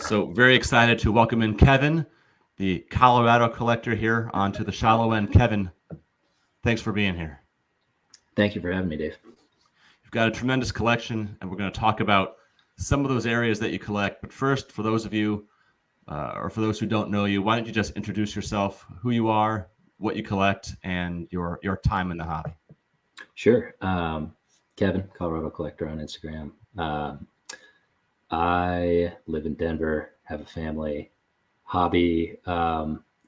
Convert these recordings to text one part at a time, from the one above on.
right, so very excited to welcome in Kevin, the Colorado collector here onto the shallow end. Kevin, thanks for being here. Thank you for having me, Dave. You've got a tremendous collection, and we're going to talk about some of those areas that you collect. But first, for those of you, or for those who don't know you, why don't you just introduce yourself, who you are, what you collect, and your time in the hobby? Sure. Kevin, Colorado Collector on Instagram. I live in Denver, have a family. Hobby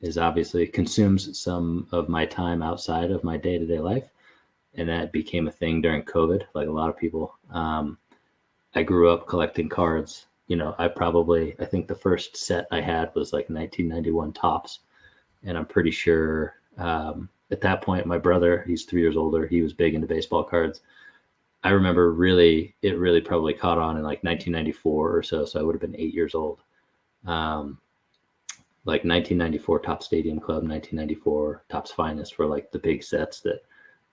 is obviously consumes some of my time outside of my day-to-day life. And that became a thing during COVID, like a lot of people. I grew up collecting cards. I think the first set I had was like 1991 Topps. And I'm pretty sure at that point, my brother, he's 3 years older, he was big into baseball cards. I remember it really probably caught on in like 1994 or so. So I would have been 8 years old. Like 1994 Topps Stadium Club, 1994 Topps Finest were like the big sets that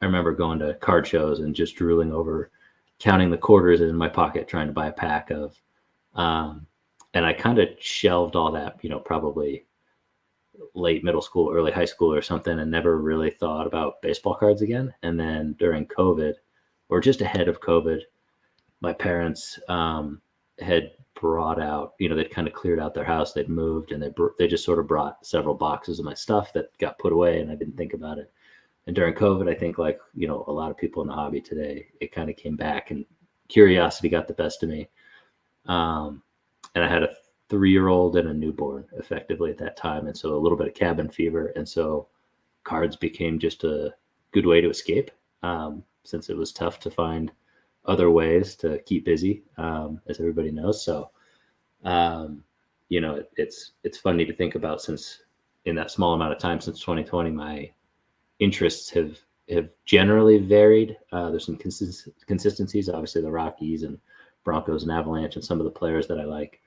I remember going to card shows and just drooling over, counting the quarters in my pocket, trying to buy a pack of. And I kind of shelved all that, probably late middle school, early high school or something, and never really thought about baseball cards again. And then during COVID, or just ahead of COVID, my parents had brought out, they'd kind of cleared out their house, they'd moved, and they just sort of brought several boxes of my stuff that got put away, and I didn't think about it. And during COVID, I think like, a lot of people in the hobby today, it kind of came back and curiosity got the best of me. And I had a 3-year-old and a newborn effectively at that time. And so a little bit of cabin fever. And so cards became just a good way to escape since it was tough to find other ways to keep busy, as everybody knows. So, it's funny to think about, since in that small amount of time since 2020, my interests have generally varied. There's some consistencies, obviously the Rockies and Broncos and Avalanche and some of the players that I like.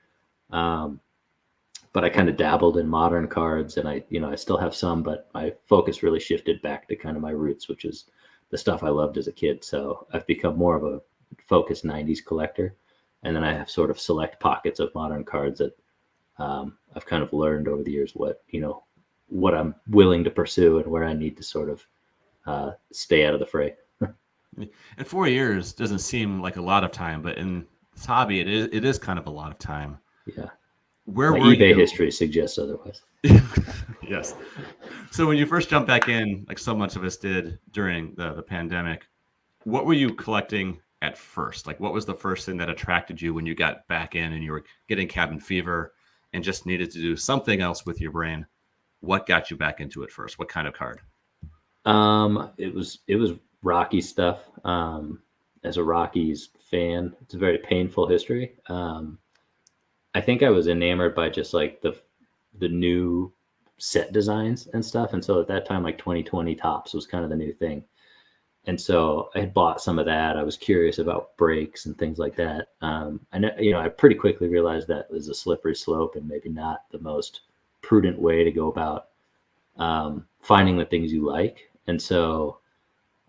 But I kind of dabbled in modern cards, and I still have some, but my focus really shifted back to kind of my roots, which is the stuff I loved as a kid. So I've become more of a focused 90s collector. And then I have sort of select pockets of modern cards that I've kind of learned over the years what I'm willing to pursue and where I need to sort of stay out of the fray. And 4 years doesn't seem like a lot of time, but in this hobby, it is kind of a lot of time. Yeah. Where my were eBay you? history suggests otherwise. Yes. So when you first jumped back in, like so much of us did during the pandemic, what were you collecting at first? Like, what was the first thing that attracted you when you got back in and you were getting cabin fever and just needed to do something else with your brain? What got you back into it first? What kind of card? It was Rocky stuff. As a Rockies fan, it's a very painful history. I think I was enamored by just like the new set designs and stuff. And so at that time, like 2020 Topps was kind of the new thing. And so I had bought some of that. I was curious about breaks and things like that. I pretty quickly realized that was a slippery slope and maybe not the most prudent way to go about finding the things you like. And so,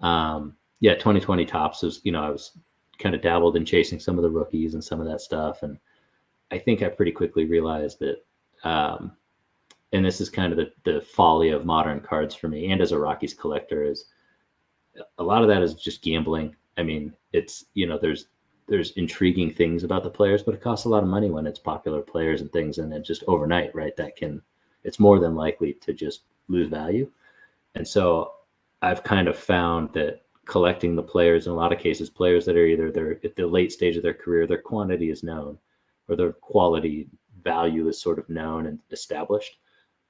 2020 Topps was, I was kind of dabbled in chasing some of the rookies and some of that stuff. And I think I pretty quickly realized that, and this is kind of the folly of modern cards for me, and as a Rockies collector, is a lot of that is just gambling. I mean, it's, there's intriguing things about the players, but it costs a lot of money when it's popular players and things. And then just overnight, right, it's more than likely to just lose value. And so I've kind of found that collecting the players, in a lot of cases, players that are either they're at the late stage of their career, their quantity is known, or their quality value is sort of known and established,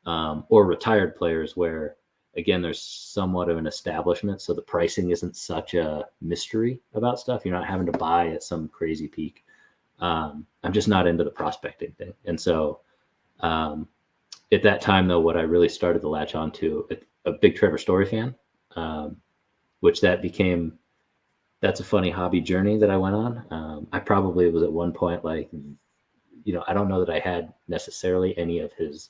or retired players where, again, there's somewhat of an establishment. So the pricing isn't such a mystery about stuff. You're not having to buy at some crazy peak. I'm just not into the prospecting thing. And so at that time, though, what I really started to latch on to, a big Trevor Story fan, which that's a funny hobby journey that I went on. I probably was at one point like, I don't know that I had necessarily any of his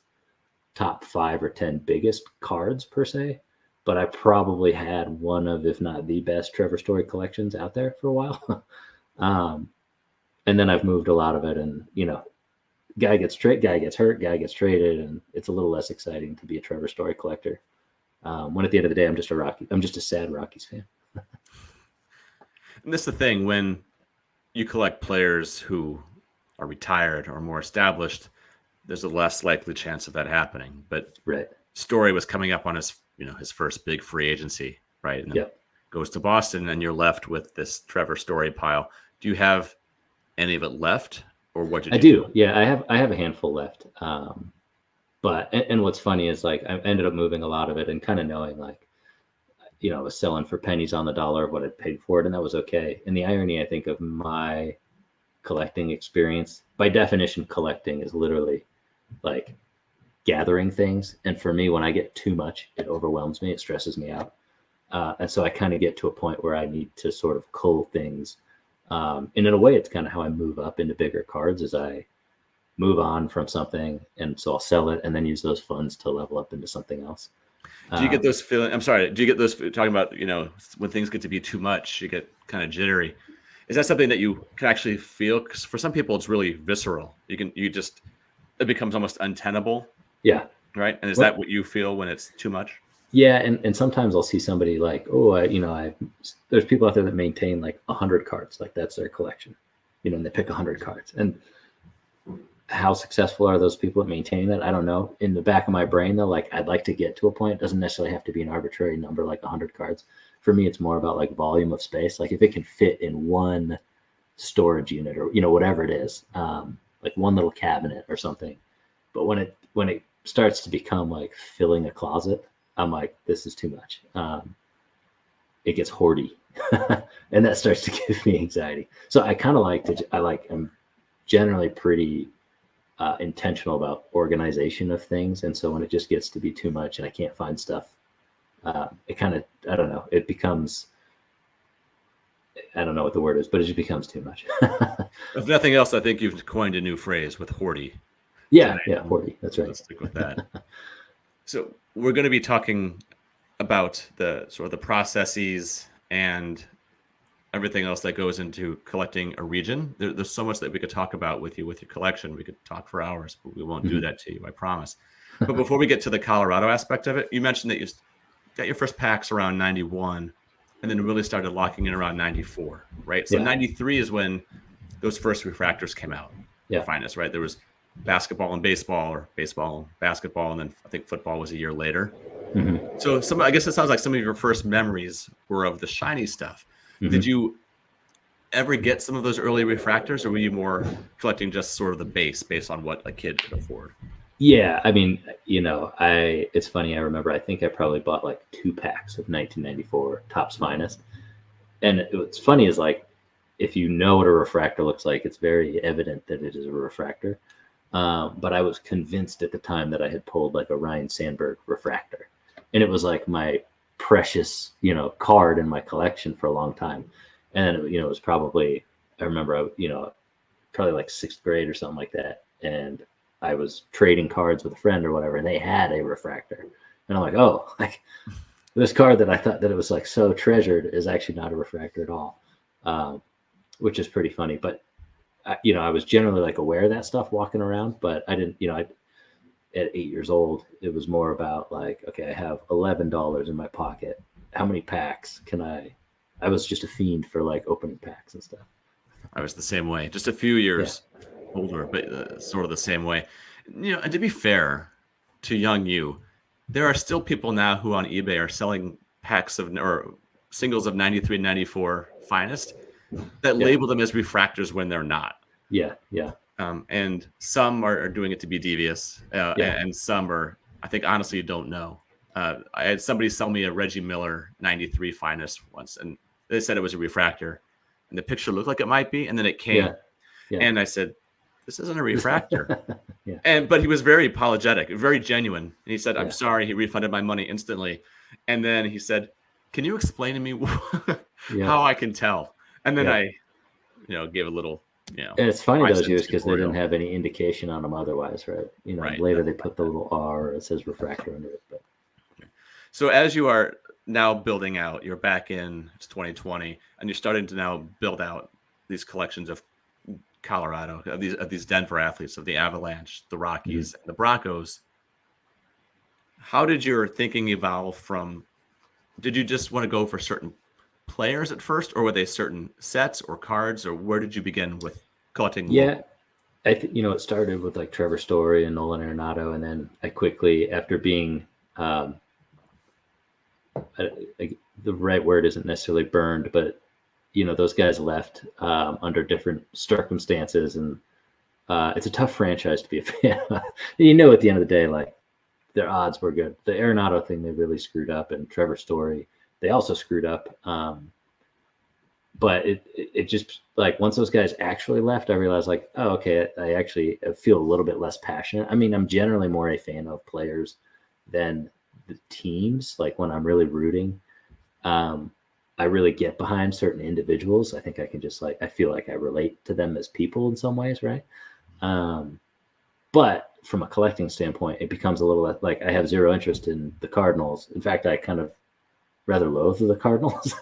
top 5 or 10 biggest cards per se, but I probably had one of, if not the best Trevor Story collections out there for a while. And then I've moved a lot of it, and, guy gets hurt, guy gets traded, and it's a little less exciting to be a Trevor Story collector. When at the end of the day, I'm just a sad Rockies fan. And that's the thing, when you collect players who are retired or more established, there's a less likely chance of that happening. But Right. Story was coming up on his first big free agency, right? And then Yep. goes to Boston, and you're left with this Trevor Story pile. Do you have any of it left, or what did you I do. Yeah, I have a handful left. But what's funny is like I ended up moving a lot of it and kind of knowing like, I was selling for pennies on the dollar of what I'd paid for it, and that was okay. And the irony, I think, of my collecting experience, by definition, collecting is literally like gathering things. And for me, when I get too much, it overwhelms me. It stresses me out. And so I kind of get to a point where I need to sort of cull things. And in a way, it's kind of how I move up into bigger cards as I move on from something. And so I'll sell it and then use those funds to level up into something else. Do you get those feelings? I'm sorry. Do you get those talking about, when things get to be too much, you get kind of jittery? Is that something that you can actually feel? Because for some people, it's really visceral. It becomes almost untenable. Yeah. Right. And is that what you feel when it's too much? Yeah. And sometimes I'll see somebody like, there's people out there that maintain like 100 cards. Like that's their collection, and they pick 100 cards. And how successful are those people at maintaining that? I don't know. In the back of my brain, though, like I'd like to get to a point. It doesn't necessarily have to be an arbitrary number like 100 cards. For me, it's more about like volume of space. Like if it can fit in one storage unit or whatever it is, like one little cabinet or something. But when it starts to become like filling a closet, I'm like, this is too much. It gets hoardy, and that starts to give me anxiety. So I kind of I'm generally pretty intentional about organization of things. And so when it just gets to be too much and I can't find stuff, it kind of, I don't know, it becomes, I don't know what the word is, but it just becomes too much. If nothing else, I think you've coined a new phrase with hoardy. Yeah, hoardy. That's right. Let's stick with that. So we're going to be talking about the sort of the processes and everything else that goes into collecting a region. There's so much that we could talk about with your collection. We could talk for hours, but we won't do that to you, I promise. But before we get to the Colorado aspect of it, you mentioned that you got your first packs around 91 and then really started locking in around 94, right? So 93 is when those first refractors came out. Yeah. Finest, right? There was basketball and baseball, or baseball and basketball, and then I think football was a year later. Mm-hmm. So I guess it sounds like some of your first memories were of the shiny stuff. Mm-hmm. Did you ever get some of those early refractors, or were you more collecting just sort of the base based on what a kid could afford? Yeah, I mean, it's funny. I remember, I think I probably bought like 2 packs of 1994 Topps Finest. And what's funny is like, if you know what a refractor looks like, it's very evident that it is a refractor. But I was convinced at the time that I had pulled like a Ryan Sandberg refractor. And it was like my precious, card in my collection for a long time. And then, it was probably, I remember, probably like 6th grade or something like that. And I was trading cards with a friend or whatever, and they had a refractor. And I'm like, oh, like this card that I thought that it was like so treasured is actually not a refractor at all, which is pretty funny. But, I was generally like aware of that stuff walking around, but I didn't, at 8 years old, it was more about like, okay, I have $11 in my pocket. How many packs can I was just a fiend for like opening packs and stuff. I was the same way, just a few years older, but sort of the same way. And to be fair to young you, there are still people now who on eBay are selling packs or singles of 93, 94 Finest that label them as refractors when they're not. Yeah. And some are doing it to be devious, and some are, I think, honestly, you don't know. I had somebody sell me a Reggie Miller 93 Finest once, and they said it was a refractor, and the picture looked like it might be, and then it came. Yeah. And I said, this isn't a refractor. But he was very apologetic, very genuine. And he said, I'm sorry. He refunded my money instantly. And then he said, can you explain to me how I can tell? And then I, gave a little, And it's funny those years because they didn't have any indication on them otherwise, right? Later they put the little R, it says refractor under it. But so as you are now building out, you're back in 2020, and you're starting to now build out these collections of Colorado, of these Denver athletes, of the Avalanche, the Rockies, Mm-hmm. and the Broncos. How did your thinking evolve from? Did you just want to go for certain players at first, or were they certain sets or cards, or where did you begin with collecting Yeah, local? it started with like Trevor Story and Nolan Arenado, and then I quickly, after being, um, the right word isn't necessarily burned, but those guys left under different circumstances, and it's a tough franchise to be a fan of. At the end of the day, like their odds were good. The Arenado thing, they really screwed up, and Trevor Story, they also screwed up. But it just like once those guys actually left, I realized like, oh, okay, I actually feel a little bit less passionate. I mean, I'm generally more a fan of players than the teams. Like when I'm really rooting, I really get behind certain individuals. I think I can just I feel like I relate to them as people in some ways, right? But from a collecting standpoint, it becomes a little like I have zero interest in the Cardinals. In fact, I kind of rather loathe the Cardinals.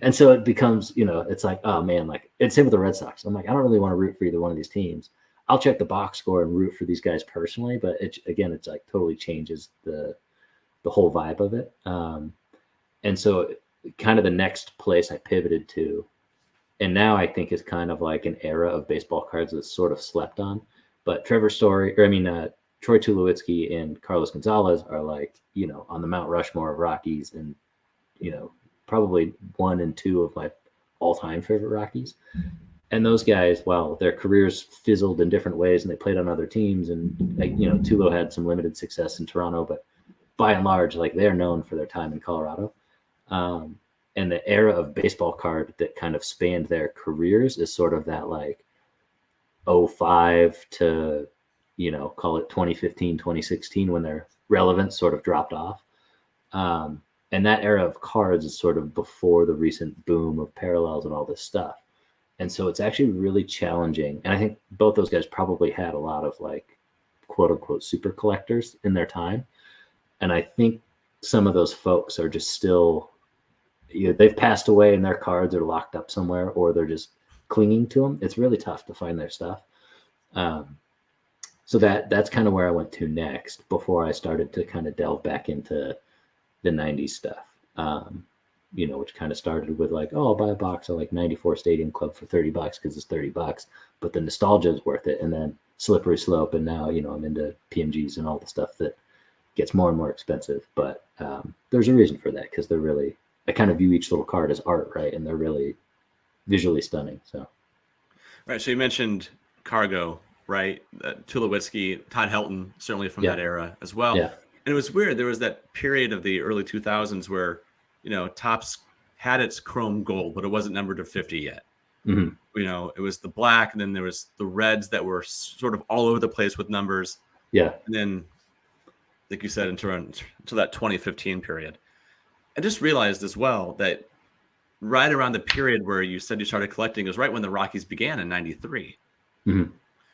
And so it becomes, it's like, oh man, like it's same with the Red Sox. I'm like, I don't really want to root for either one of these teams. I'll check the box score and root for these guys personally, but it's like totally changes the whole vibe of it. And so kind of the next place I pivoted to, and now I think is kind of like an era of baseball cards that's sort of slept on. But Trevor Story, Troy Tulowitzki and Carlos Gonzalez are like, on the Mount Rushmore of Rockies, and probably 1 and 2 of my all-time favorite Rockies. And those guys, while their careers fizzled in different ways and they played on other teams, and Tulo had some limited success in Toronto, but by and large, like they're known for their time in Colorado. And the era of baseball card that kind of spanned their careers is sort of that like 05 to, call it 2015, 2016, when their relevance sort of dropped off. And that era of cards is sort of before the recent boom of parallels and all this stuff. And so it's actually really challenging. And I think both those guys probably had a lot of like quote unquote super collectors in their time. And I think some of those folks are just still, they've passed away and their cards are locked up somewhere, or they're just clinging to them. It's really tough to find their stuff. So that's kind of where I went to next before I started to kind of delve back into the 90s stuff, which kind of started with like, oh, I'll buy a box of like 94 Stadium Club for $30 because it's $30, but the nostalgia is worth it. And then slippery slope. And now, I'm into PMGs and all the stuff that gets more and more expensive. But there's a reason for that, because they're really, I kind of view each little card as art, right? And they're really visually stunning. So, Right. So you mentioned Cargo, right? Tulowitzki, Todd Helton, certainly from that era as well. Yeah. And it was weird. There was that period of the early 2000s where, Topps had its chrome gold, but it wasn't numbered to 50 yet. Mm-hmm. It was the black, and then there was the reds that were sort of all over the place with numbers. Yeah. And then, like you said, until that 2015 period. I just realized as well that right around the period where you said you started collecting was right when the Rockies began in 93. Mm-hmm.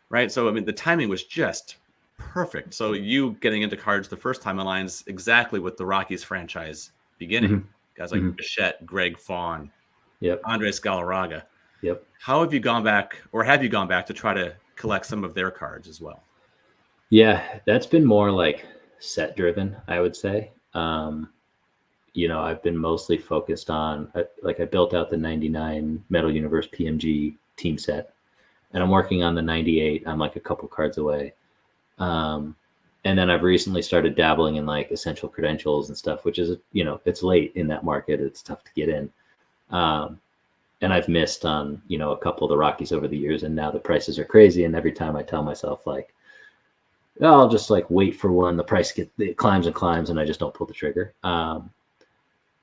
Right. So, the timing was just perfect. So you getting into cards the first time aligns exactly with the Rockies franchise beginning. Mm-hmm. Guys like Bichette, Greg Fawn, Andres Galarraga. Yep. How have you gone back to try to collect some of their cards as well? Yeah, that's been more like set driven, I would say. I've been mostly focused on, I built out the 99 Metal Universe PMG team set, and I'm working on the 98. I'm like a couple cards away. And then I've recently started dabbling in like essential credentials and stuff, which is, it's late in that market. It's tough to get in. And I've missed on, a couple of the Rockies over the years, and now the prices are crazy. And every time I tell myself like, oh, I'll just like wait for one, the price it climbs and climbs, and I just don't pull the trigger.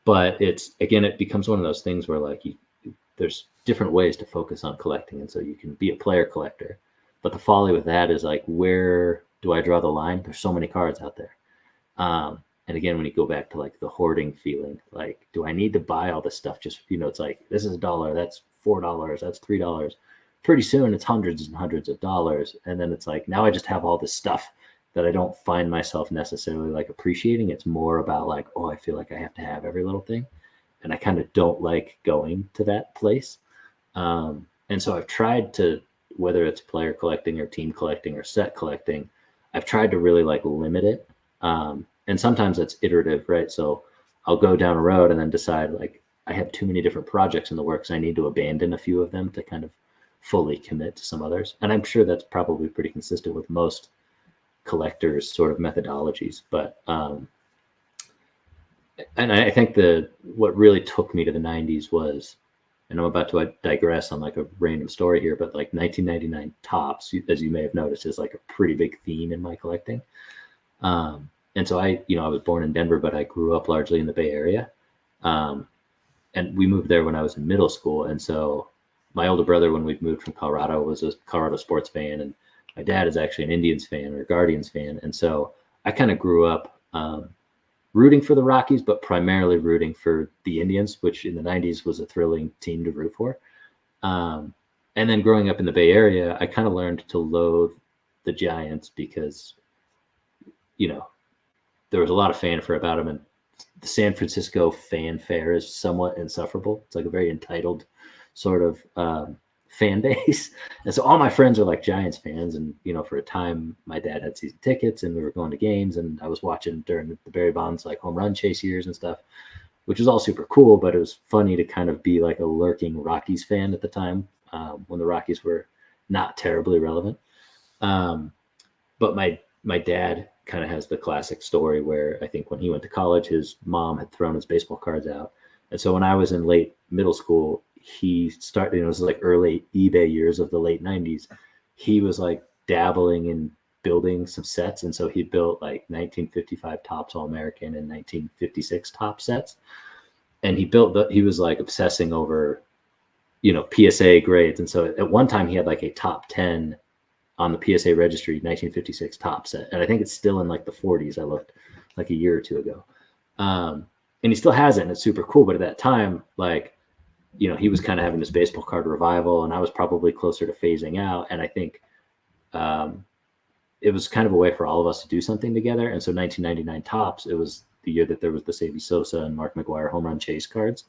But it becomes one of those things where like there's different ways to focus on collecting. And so you can be a player collector, but the folly with that is like, where do I draw the line? There's so many cards out there. And again, when you go back to like the hoarding feeling, like, do I need to buy all this stuff? Just, it's like, this is $1, that's $4, that's $3. Pretty soon it's hundreds and hundreds of dollars. And then it's like, now I just have all this stuff that I don't find myself necessarily like appreciating. It's more about like, oh, I feel like I have to have every little thing. And I kind of don't like going to that place. And so I've tried to whether it's player collecting or team collecting or set collecting, I've tried to really like limit it. And sometimes it's iterative, right? So I'll go down a road and then decide like I have too many different projects in the works. I need to abandon a few of them to kind of fully commit to some others. And I'm sure that's probably pretty consistent with most collectors' sort of methodologies. But and I think what really took me to the 90s was, and I'm about to digress on like a random story here, but like 1999 Topps, as you may have noticed, is like a pretty big theme in my collecting. And so I was born in Denver, but I grew up largely in the Bay Area. And we moved there when I was in middle school. And so my older brother, when we moved from Colorado, was a Colorado sports fan. And my dad is actually an Indians fan or Guardians fan. And so I kind of grew up rooting for the Rockies, but primarily rooting for the Indians, which in the 90s was a thrilling team to root for. And then growing up in the Bay Area, I kind of learned to loathe the Giants because, there was a lot of fanfare about them, and the San Francisco fanfare is somewhat insufferable. It's like a very entitled sort of fan base. And so all my friends are like Giants fans. And, for a time, my dad had season tickets and we were going to games, and I was watching during the Barry Bonds like home run chase years and stuff, which was all super cool. But it was funny to kind of be like a lurking Rockies fan at the time when the Rockies were not terribly relevant. But my dad kind of has the classic story where I think when he went to college, his mom had thrown his baseball cards out. And so when I was in late middle school, he started, it was like early eBay years of the late 90s. He was like dabbling in building some sets. And so he built like 1955 Topps All-American and 1956 Topps sets. And he was like obsessing over, PSA grades. And so at one time he had like a top 10 on the PSA registry 1956 Topps set. And I think it's still in like the 40s. I looked like a year or two ago. And he still has it, and it's super cool. But at that time, like, he was kind of having this baseball card revival, and I was probably closer to phasing out. And I think it was kind of a way for all of us to do something together. And so 1999 Topps, it was the year that there was the Sammy Sosa and Mark McGwire home run chase cards.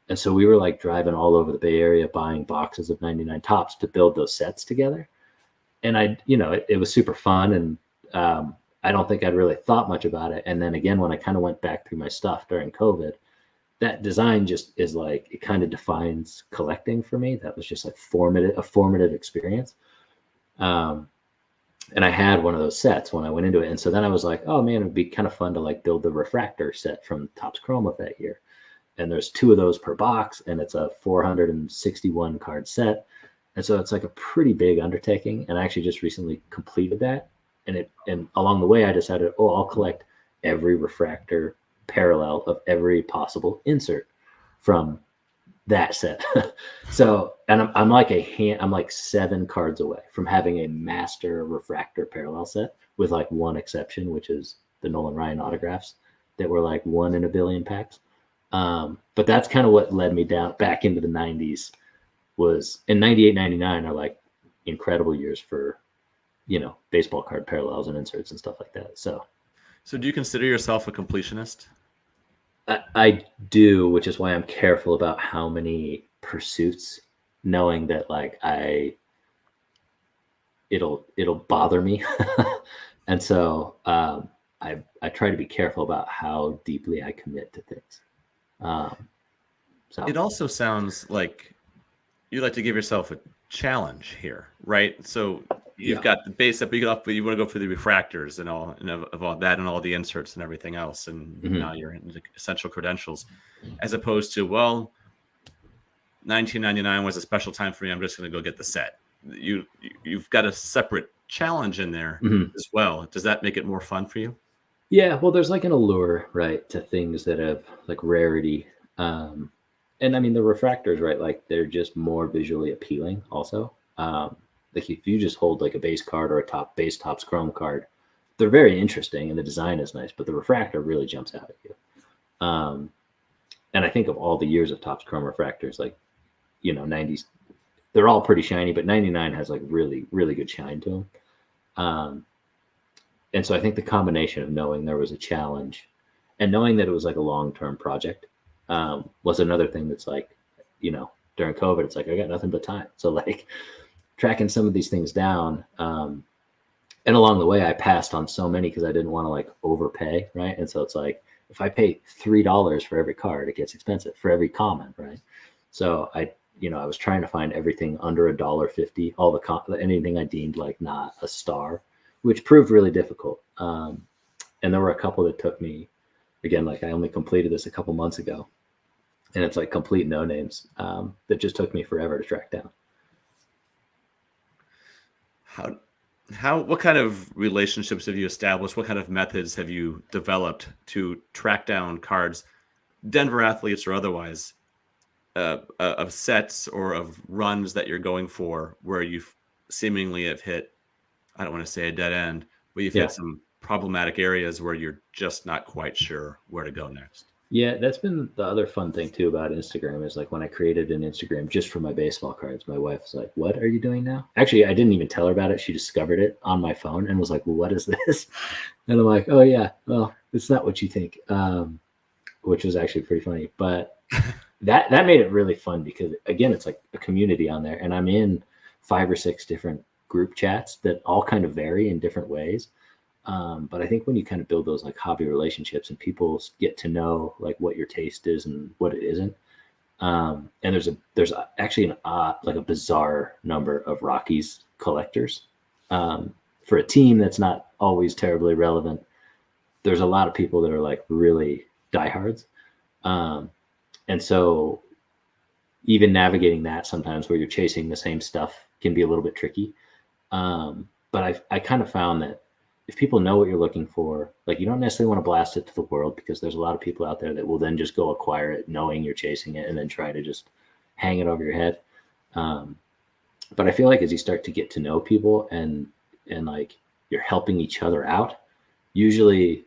And so we were like driving all over the Bay Area, buying boxes of 99 Topps to build those sets together. And it was super fun. And I don't think I'd really thought much about it. And then again, when I kind of went back through my stuff during COVID, that design just is like, it kind of defines collecting for me. That was just like a formative experience. And I had one of those sets when I went into it. And so then I was like, oh man, it'd be kind of fun to like build the refractor set from Topps Chrome of that year. And there's 2 of those per box, and it's a 461 card set. And so it's like a pretty big undertaking. And I actually just recently completed that. And along the way, I decided, I'll collect every refractor parallel of every possible insert from that set. So, and I'm like 7 cards away from having a master refractor parallel set, with like one exception, which is the Nolan Ryan autographs that were like 1 in a billion packs. But that's kind of what led me back into the 90s. Was in 98, 99 are like incredible years for, baseball card parallels and inserts and stuff like that. So do you consider yourself a completionist? I do, which is why I'm careful about how many pursuits, knowing that like it'll bother me. And so I try to be careful about how deeply I commit to things. So it also sounds like you like to give yourself a challenge here, right? So you've got the base up, you want to go for the refractors and all, and of all that, and all the inserts and everything else, and now you're in the essential credentials, as opposed to 1999 was a special time for me. I'm just going to go get the set. You've got a separate challenge in there as well. Does that make it more fun for you? Yeah, well, there's like an allure, right, to things that have like rarity. And I mean, the refractors, right, like they're just more visually appealing also. Like if you just hold like a base card or a base Topps Chrome card, they're very interesting and the design is nice, but the refractor really jumps out at you. And I think of all the years of Topps Chrome refractors, like, 90s, they're all pretty shiny, but 99 has like really, really good shine to them. And so I think the combination of knowing there was a challenge and knowing that it was like a long-term project was another thing that's like, during COVID, it's like, I got nothing but time. So like, tracking some of these things down. And along the way, I passed on so many because I didn't want to like overpay, right? And so it's like if I pay $3 for every card, it gets expensive for every comment, right? So I was trying to find everything under $1.50, all anything I deemed like not a star, which proved really difficult. And there were a couple that took me, again, like I only completed this a couple months ago, and it's like complete no names that just took me forever to track down. What kind of relationships have you established? What kind of methods have you developed to track down cards, Denver athletes or otherwise, of sets or of runs that you're going for where you seemingly have hit, I don't want to say a dead end, but you've hit some problematic areas where you're just not quite sure where to go next? Yeah, that's been the other fun thing too about Instagram is like when I created an Instagram just for my baseball cards, my wife was like, "What are you doing now?" Actually, I didn't even tell her about it. She discovered it on my phone and was like, "Well, what is this?" And I'm like, "Oh yeah, well, it's not what you think," which was actually pretty funny. But that made it really fun because again, it's like a community on there, and I'm in 5 or 6 different group chats that all kind of vary in different ways. But I think when you kind of build those like hobby relationships and people get to know like what your taste is and what it isn't, and there's actually like a bizarre number of Rockies collectors for a team that's not always terribly relevant. There's a lot of people that are like really diehards, and so even navigating that sometimes where you're chasing the same stuff can be a little bit tricky. But I kind of found that if people know what you're looking for, like you don't necessarily want to blast it to the world because there's a lot of people out there that will then just go acquire it knowing you're chasing it and then try to just hang it over your head. But I feel like as you start to get to know people and like you're helping each other out, usually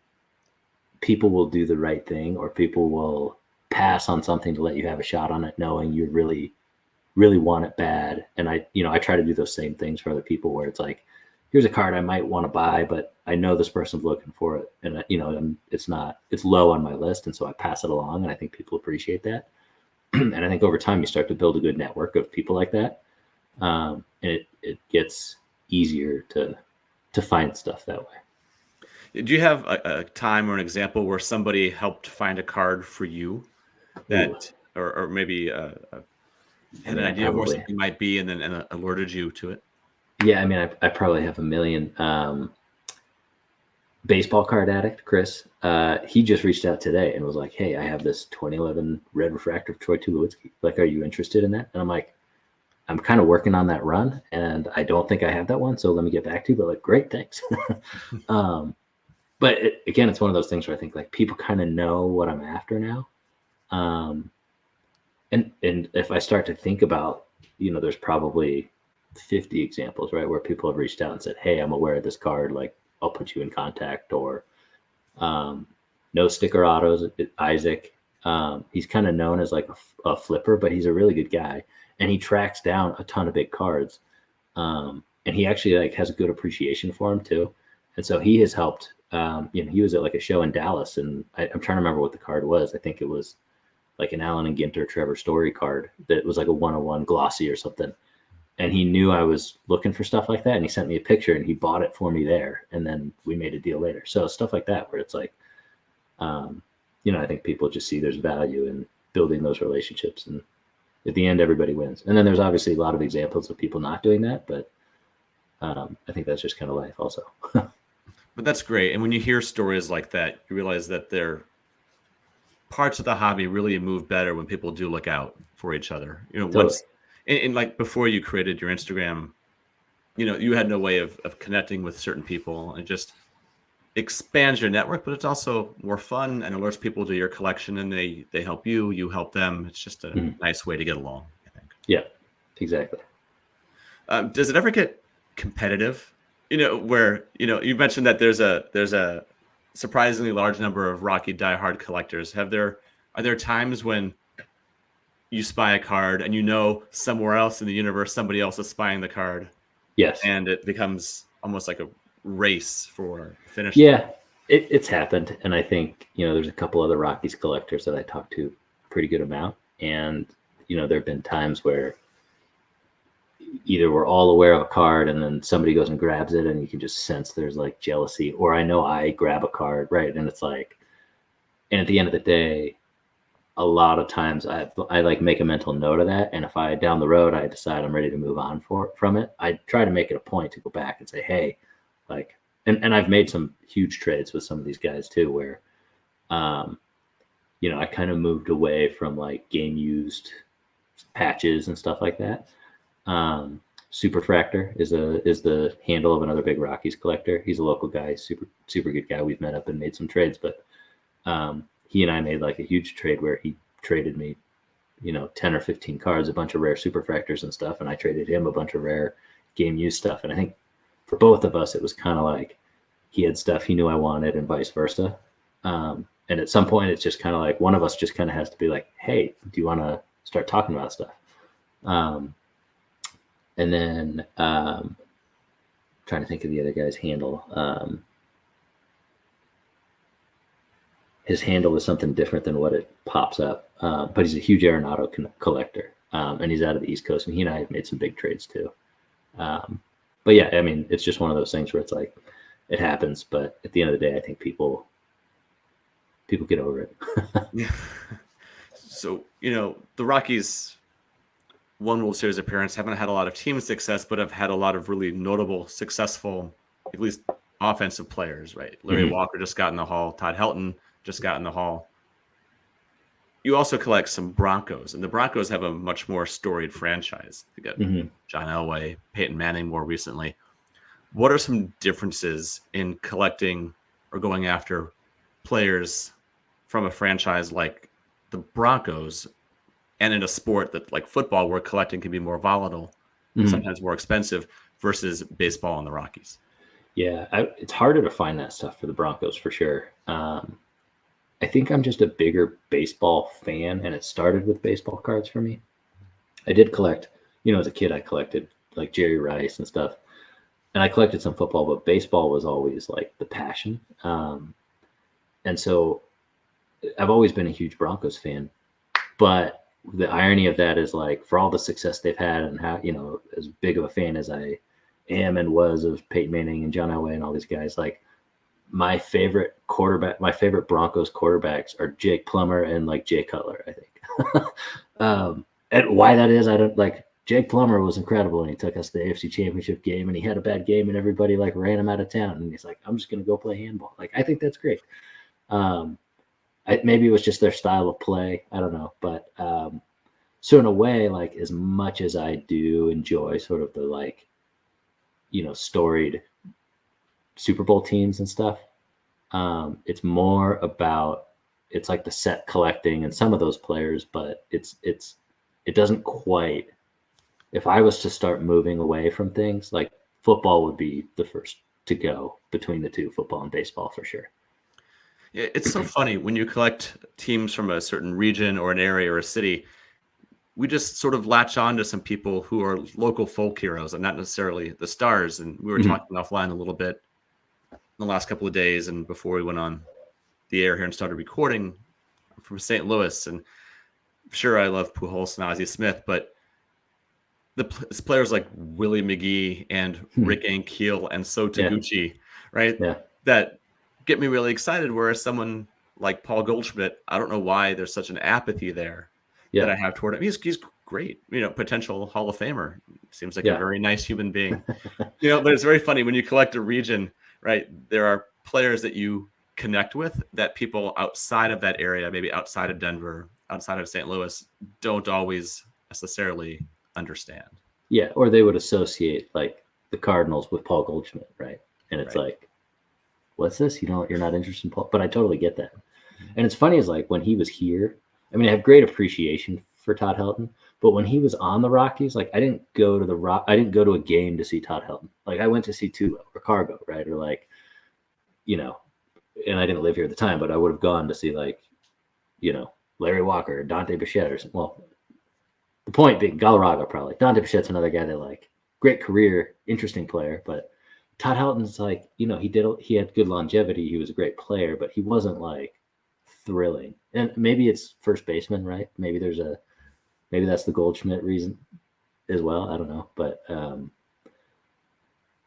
people will do the right thing or people will pass on something to let you have a shot on it, knowing you really, really want it bad. And I try to do those same things for other people where it's like, here's a card I might want to buy, but I know this person's looking for it. And, it's low on my list. And so I pass it along. And I think people appreciate that. And I think over time you start to build a good network of people like that. And it gets easier to find stuff that way. Do you have a time or an example where somebody helped find a card for you that, or maybe had an idea of where something might be and then alerted you to it? Yeah, I mean, I probably have a million. Baseball card addict, Chris, he just reached out today and was like, "Hey, I have this 2011 red refractor of Troy Tulowitzki. Like, are you interested in that?" And I'm like, "I'm kind of working on that run, and I don't think I have that one, so let me get back to you." But like, great, thanks. But again, it's one of those things where I think like people kind of know what I'm after now. And if I start to think about, there's probably 50 examples, right, where people have reached out and said, "Hey, I'm aware of this card. Like, I'll put you in contact." Or no sticker autos, Isaac. He's kind of known as like a flipper, but he's a really good guy, and he tracks down a ton of big cards. And he actually like has a good appreciation for him too. And so he has helped. He was at like a show in Dallas, and I'm trying to remember what the card was. I think it was like an Allen and Ginter Trevor Story card that was like a 101 glossy or something. And he knew I was looking for stuff like that. And he sent me a picture and he bought it for me there. And then we made a deal later. So stuff like that, where it's like, I think people just see there's value in building those relationships. And at the end, everybody wins. And then there's obviously a lot of examples of people not doing that. But I think that's just kind of life also. But that's great. And when you hear stories like that, you realize that they're parts of the hobby really move better when people do look out for each other. Totally. And like before you created your Instagram, you had no way of connecting with certain people, and just expands your network, but it's also more fun and alerts people to your collection, and they help you, you help them. It's just a nice way to get along, I think. Yeah, exactly. Does it ever get competitive? Where, you mentioned that there's a surprisingly large number of Rocky diehard collectors. Are there times when you spy a card and somewhere else in the universe somebody else is spying the card? Yes. And it becomes almost like a race for finish. Yeah, it's happened. And I think, there's a couple other Rockies collectors that I talk to a pretty good amount. And, there have been times where, either we're all aware of a card and then somebody goes and grabs it and you can just sense there's like jealousy, or I know I grab a card, right? And it's like, and at the end of the day, a lot of times I like make a mental note of that. And if I down the road, I decide I'm ready to move on from it, I try to make it a point to go back and say, hey, like, and I've made some huge trades with some of these guys too, where, you know, I kind of moved away from like game used patches and stuff like that. Superfractor is the handle of another big Rockies collector. He's a local guy, super good guy. We've met up and made some trades, but he and I made like a huge trade where he traded me, you know, 10 or 15 cards, a bunch of rare Superfractors and stuff, and I traded him a bunch of rare game use stuff. And I think for both of us, it was kind of like he had stuff he knew I wanted and vice versa. And at some point, it's just kind of like one of us just kind of has to be like, hey, do you want to start talking about stuff? And then trying to think of the other guy's handle. His handle was something different than what it pops up, but he's a huge Arenado collector, and he's out of the East Coast, and he and I have made some big trades too. But yeah, I mean, it's just one of those things where it's like it happens, but at the end of the day, I think people get over it. Yeah. So, you know, the Rockies won World Series appearance, haven't had a lot of team success, but have had a lot of really notable, successful, at least offensive players, right? Larry Walker just got in the Hall. Todd Helton just got in the Hall. You also collect some Broncos, and the Broncos have a much more storied franchise. They got John Elway, Peyton Manning more recently. What are some differences in collecting or going after players from a franchise like the Broncos and in a sport that like football where collecting can be more volatile, sometimes more expensive, versus baseball and the Rockies? Yeah, it's harder to find that stuff for the Broncos for sure. I think I'm just a bigger baseball fan, and it started with baseball cards for me. I did collect, you know, as a kid, I collected like Jerry Rice and stuff, and I collected some football, but baseball was always like the passion. And so I've always been a huge Broncos fan, but the irony of that is like for all the success they've had and how, you know, as big of a fan as I am and was of Peyton Manning and John Elway and all these guys, like my favorite Broncos quarterbacks are Jake Plummer and like Jay Cutler, I think. And why that is, I don't like. Jake Plummer was incredible, and he took us to the AFC Championship game, and he had a bad game, and everybody like ran him out of town, and he's like, I'm just going to go play handball. Like, I think that's great. Maybe it was just their style of play. I don't know. But so in a way, like as much as I do enjoy sort of the like, you know, storied Super Bowl teams and stuff, it's more about, it's like the set collecting and some of those players, but it doesn't quite, if I was to start moving away from things, like football would be the first to go between the two, football and baseball for sure. Yeah, it's so funny when you collect teams from a certain region or an area or a city. We just sort of latch on to some people who are local folk heroes and not necessarily the stars. And we were talking offline a little bit in the last couple of days and before we went on the air here and started recording. From St. Louis, and sure, I love Pujols and Ozzie Smith, but it's players like Willie McGee and Rick Ankiel and So Taguchi, right? Yeah. That get me really excited. Whereas someone like Paul Goldschmidt, I don't know why there's such an apathy there that I have toward him. He's great, you know, potential Hall of Famer. Seems like a very nice human being, you know. But it's very funny when you collect a region, right? There are players that you connect with that people outside of that area, maybe outside of Denver, outside of St. Louis, don't always necessarily understand. Yeah, or they would associate like the Cardinals with Paul Goldschmidt, right? And it's like, what's this? You know, you're not interested in Paul, but I totally get that. And it's funny is like when he was here, I mean, I have great appreciation for Todd Helton, but when he was on the Rockies, like I didn't go to a game to see Todd Helton. Like I went to see Tulo or Cargo, right? Or like, you know, and I didn't live here at the time, but I would have gone to see like, you know, Larry Walker, or Dante Bichette, or something. Well, the point being Galarraga probably. Dante Bichette's another guy that like great career, interesting player, but Todd Helton's like, you know, he had good longevity. He was a great player, but he wasn't like thrilling. And maybe it's first baseman, right? Maybe that's the Goldschmidt reason. as well. I don't know, but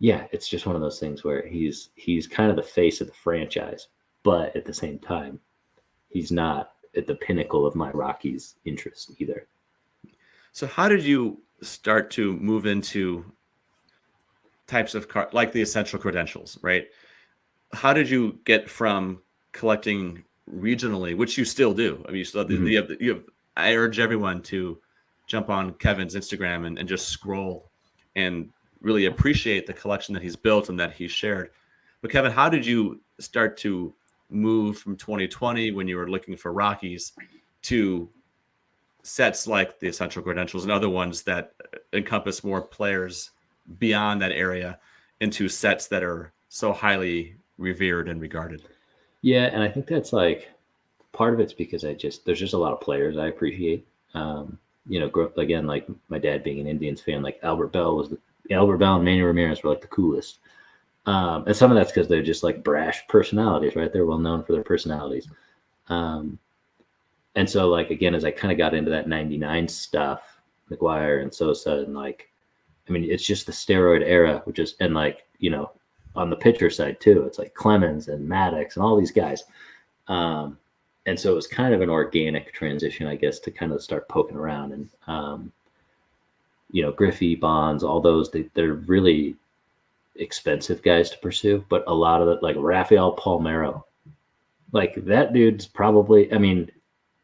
yeah, it's just one of those things where he's kind of the face of the franchise, but at the same time, he's not at the pinnacle of my Rockies interest either. So how did you start to move into types of card like the essential credentials, right? How did you get from collecting regionally, which you still do? I mean, you still have, you have I urge everyone to jump on Kevin's Instagram and just scroll and really appreciate the collection that he's built and that he's shared. But Kevin, how did you start to move from 2020 when you were looking for Rockies to sets like the essential credentials and other ones that encompass more players beyond that area into sets that are so highly revered and regarded? Yeah, and I think that's like part of it's because there's just a lot of players I appreciate. Again, like my dad being an Indians fan, like Albert Bell and Manny Ramirez were like the coolest. And some of that's because they're just like brash personalities, right? They're well known for their personalities. And so, like, again, as I kind of got into that 99 stuff, McGwire and Sosa, and like, I mean, it's just the steroid era, and like, on the pitcher side too, it's like Clemens and Maddox and all these guys. And so it was kind of an organic transition, I guess, to kind of start poking around. And, Griffey, Bonds, all those, they're really expensive guys to pursue. But a lot of it, like Rafael Palmeiro, like that dude's probably, I mean,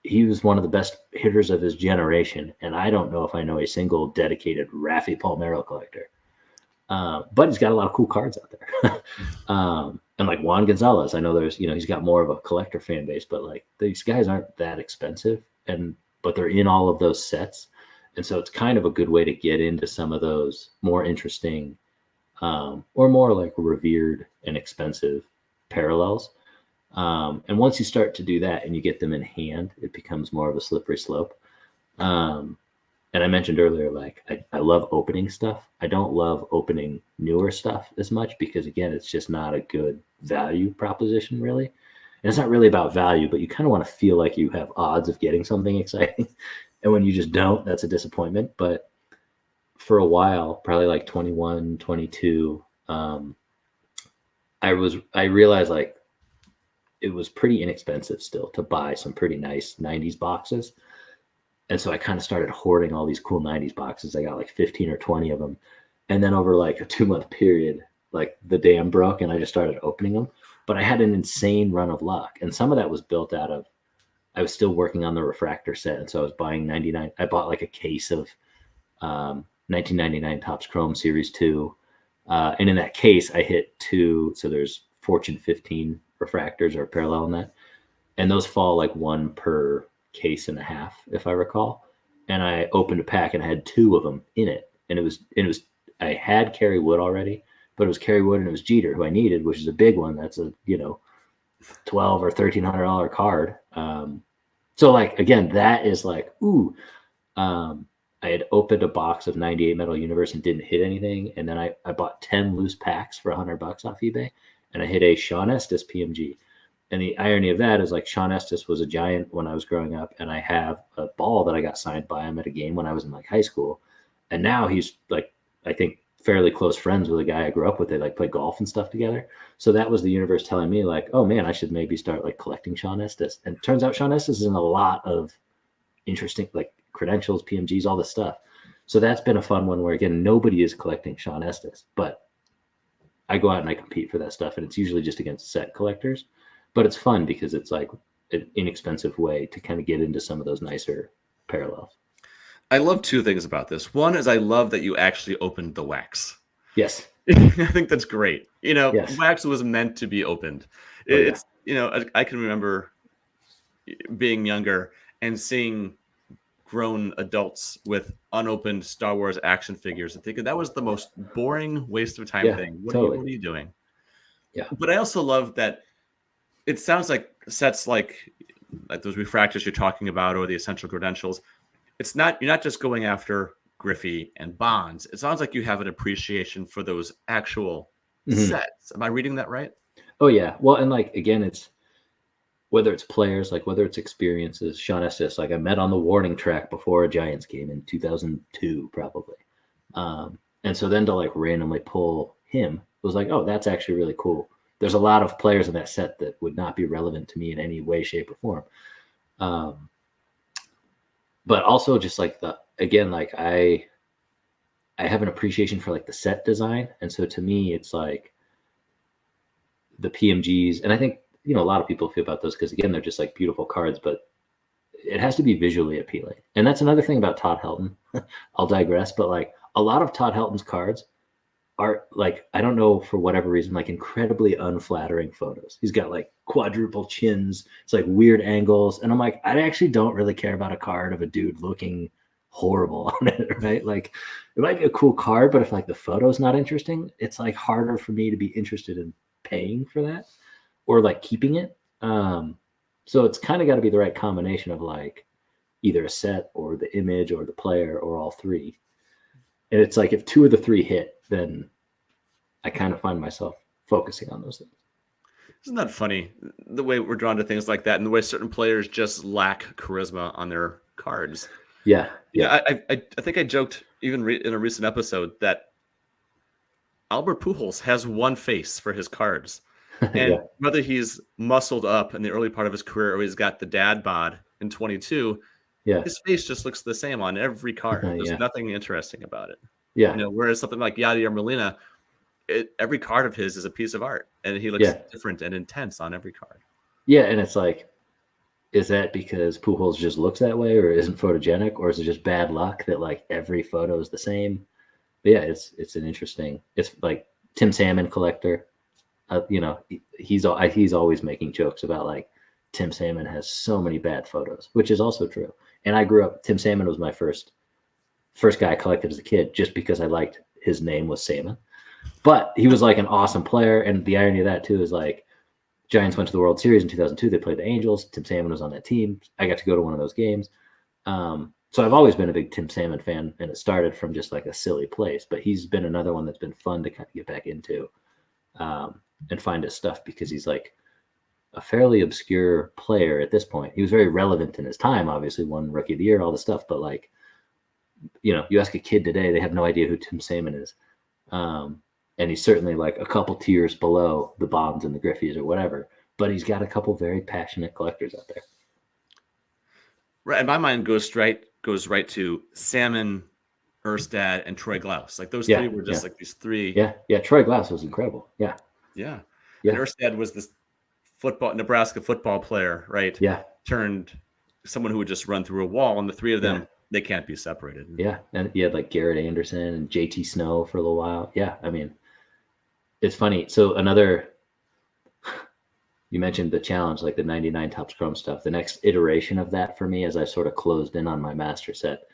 he was one of the best hitters of his generation. And I don't know if I know a single dedicated Rafi Palmeiro collector. But he's got a lot of cool cards out there. And like Juan Gonzalez, I know there's, he's got more of a collector fan base, but like these guys aren't that expensive, but they're in all of those sets. And so it's kind of a good way to get into some of those more interesting, or more like revered and expensive parallels. And once you start to do that and you get them in hand, it becomes more of a slippery slope. And I mentioned earlier, like I love opening stuff. I don't love opening newer stuff as much because, again, it's just not a good value proposition, really. And it's not really about value, but you kind of want to feel like you have odds of getting something exciting. And when you just don't, that's a disappointment. But for a while, probably like 21, 22, I realized like it was pretty inexpensive still to buy some pretty nice 90s boxes. And so I kind of started hoarding all these cool 90s boxes. I got like 15 or 20 of them. And then over like a 2-month period, like the dam broke and I just started opening them. But I had an insane run of luck. And some of that was built out of, I was still working on the refractor set. And so I was buying 99. I bought like a case of 1999 Topps Chrome Series 2. And in that case, I hit 2. So there's Fortune 15 refractors or parallel in that. And those fall like 1 per case and a half, if I recall. And I opened a pack and I had 2 of them in it. And it was I had Kerry Wood already, but it was Kerry Wood and it was Jeter, who I needed, which is a big one. That's a, $1,200 or $1,300 card. So like, again, that is like, ooh, I had opened a box of 98 Metal Universe and didn't hit anything. And then I bought 10 loose packs for $100 off eBay. And I hit a Sean Estes PMG. And the irony of that is like Sean Estes was a Giant when I was growing up. And I have a ball that I got signed by him at a game when I was in like high school. And now he's like, I think, fairly close friends with a guy I grew up with. They like play golf and stuff together. So that was the universe telling me like, oh man, I should maybe start like collecting Sean Estes. And it turns out Sean Estes is in a lot of interesting like credentials, PMGs, all this stuff. So that's been a fun one where, again, nobody is collecting Sean Estes, but I go out and I compete for that stuff. And it's usually just against set collectors, but it's fun because it's like an inexpensive way to kind of get into some of those nicer parallels. I love 2 things about this. One is I love that you actually opened the wax. Yes. I think that's great. Yes. Wax was meant to be opened. It's, I can remember being younger and seeing grown adults with unopened Star Wars action figures and thinking that was the most boring waste of time thing. What are you doing? Yeah. But I also love that it sounds like sets like those refractors you're talking about or the essential credentials. You're not just going after Griffey and Bonds. It sounds like you have an appreciation for those actual sets. Am I reading that right? Oh yeah. Well, and like, again, it's whether it's players, like whether it's experiences. Sean Estes, like I met on the warning track before a Giants game in 2002, probably. And so then to like randomly pull him was like, oh, that's actually really cool. There's a lot of players in that set that would not be relevant to me in any way, shape, or form. But also just like again, like I have an appreciation for like the set design. And so to me, it's like the PMGs, and I think, a lot of people feel about those because again, they're just like beautiful cards, but it has to be visually appealing. And that's another thing about Todd Helton. I'll digress, but like a lot of Todd Helton's cards are like, I don't know, for whatever reason, like incredibly unflattering photos. He's got like quadruple chins. It's like weird angles. And I'm like, I actually don't really care about a card of a dude looking horrible on it, right? Like it might be a cool card, but if like the photo's not interesting, it's like harder for me to be interested in paying for that or like keeping it. So it's kind of got to be the right combination of like either a set or the image or the player or all three. And it's like if two of the three hit, then I kind of find myself focusing on those things. Isn't that funny? The way we're drawn to things like that, and the way certain players just lack charisma on their cards. Yeah. I think I joked even in a recent episode that Albert Pujols has one face for his cards. And whether he's muscled up in the early part of his career or he's got the dad bod in 22, his face just looks the same on every card. There's nothing interesting about it. Yeah. Whereas something like Yadier Molina, every card of his is a piece of art, and he looks different and intense on every card. Yeah, and it's like, is that because Pujols just looks that way, or isn't photogenic, or is it just bad luck that like every photo is the same? But yeah, it's an interesting. It's like Tim Salmon collector. He's always making jokes about like Tim Salmon has so many bad photos, which is also true. And I grew up. Tim Salmon was my first guy I collected as a kid, just because I liked his name was Salmon. But he was like an awesome player, and the irony of that too is like Giants went to the World Series in 2002. They played the Angels. Tim Salmon was on that team. I got to go to one of those games. So I've always been a big Tim Salmon fan, and it started from just like a silly place. But he's been another one that's been fun to kind of get back into. And find his stuff because he's like a fairly obscure player at this point. He was very relevant in his time, obviously won Rookie of the Year, all the stuff, but like, you ask a kid today, they have no idea who Tim Salmon is. And he's certainly like a couple tiers below the Bonds and the Griffies or whatever, but he's got a couple very passionate collectors out there. Right. And my mind goes right to Salmon, Erstad, and Troy Glaus. Like those three were just like these three. Yeah. Troy Glaus was incredible. Yeah. And Erstad was this Nebraska football player, right? Yeah. Turned someone who would just run through a wall, and the three of them, they can't be separated. Yeah. And you had like Garrett Anderson and JT Snow for a little while. Yeah. I mean, it's funny. So you mentioned the challenge, like the 99 Topps Chrome stuff. The next iteration of that for me, as I sort of closed in on my master set,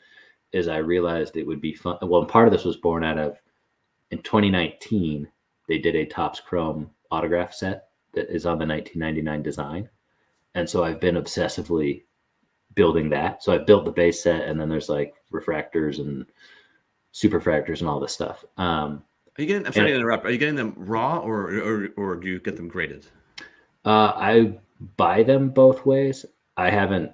is I realized it would be fun. Well, part of this was born out of, in 2019, they did a Topps Chrome autograph set that is on the 1999 design. And so I've been obsessively building that. So I've built the base set, and then there's like refractors and superfractors and all this stuff. I'm sorry to interrupt. Are you getting them raw or do you get them graded? I buy them both ways. I haven't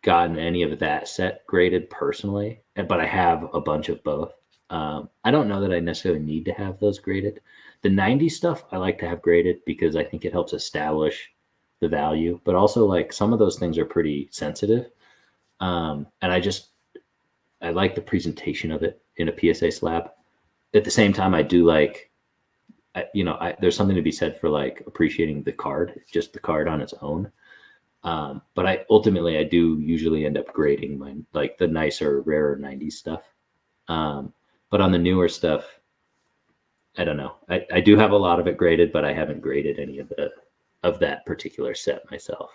gotten any of that set graded personally, but I have a bunch of both. I don't know that I necessarily need to have those graded. The 90s stuff I like to have graded because I think it helps establish the value, but also like some of those things are pretty sensitive. And I like the presentation of it in a PSA slab. At the same time, I do like, there's something to be said for like appreciating the card, just the card on its own. But I do usually end up grading mine, like the nicer, rarer 90s stuff. But on the newer stuff, I don't know. I do have a lot of it graded, but I haven't graded any of that particular set myself.